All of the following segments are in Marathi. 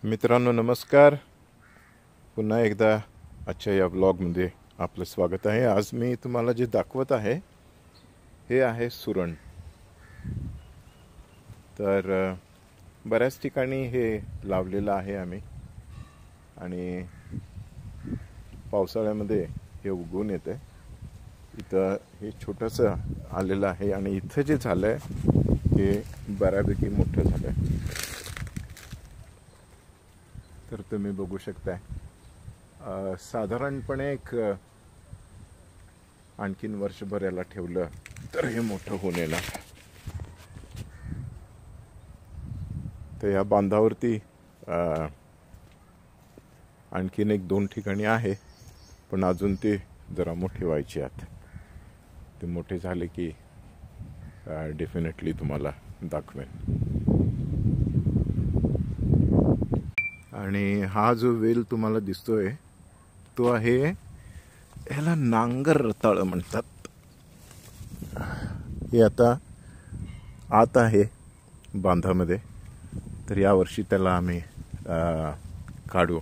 मित्रांनो नमस्कार. पुन्हा एकदा आजच्या या ब्लॉगमध्ये आपलं स्वागत आहे. आज मी तुम्हाला जे दाखवत आहे हे आहे सुरण. तर बऱ्याच ठिकाणी हे लावलेलं आहे आम्ही आणि पावसाळ्यामध्ये हे उगवून येते. इथं हे छोटंसं आलेलं आहे आणि इथं जे झालं आहे हे बऱ्यापैकी मोठं झालं आहे. तर तुम्ही बघू शकताय साधारणपणे एक आणखीन वर्षभर याला ठेवलं तर हे मोठं होऊन येणार. तर या बांधावरती आणखीन एक दोन ठिकाणी आहे, पण अजून ते जरा मोठे व्हायचे आहेत. ते मोठे झाले की डेफिनेटली तुम्हाला दाखवेन. आणि हा जो वेल तुम्हाला दिसतोय तो आहे, ह्याला नांगर रताळ म्हणतात. हे आता आत आहे बांधामध्ये. तर यावर्षी त्याला आम्ही काढू,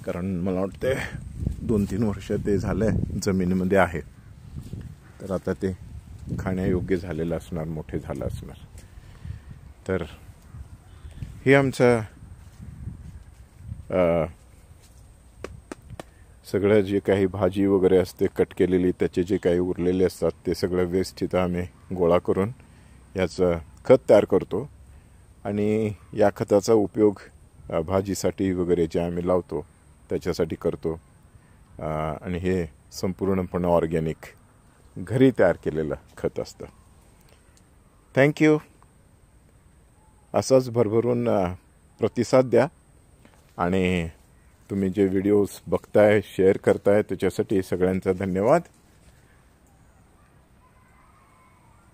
कारण मला वाटते 2-3 वर्ष ते झालंय जमिनीमध्ये आहे. तर आता ते खाण्यायोग्य झालेलं असणार, मोठे झालं असणार. तर हे आमचं सगळं जे काही भाजी वगैरे असते कट केलेली, त्याचे जे काही उरलेले असतात ते सगळं वेस्ट इथं आम्ही गोळा करून याचं खत तयार करतो. आणि या खताचा उपयोग भाजीसाठी वगैरे जे आम्ही लावतो त्याच्यासाठी करतो. आणि हे संपूर्णपणे ऑर्गॅनिक घरी तयार केलेलं खत असतं. थँक्यू. असाच भरभरून प्रतिसाद द्या आणि तुम्ही जे व्हिडिओज बघताय, शेअर करताय, त्याच्यासाठी सगळ्यांचा धन्यवाद.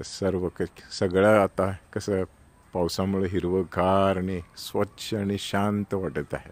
सगळं आता कसं पावसामुळे हिरवंगार आणि स्वच्छ आणि शांत वाटत आहे.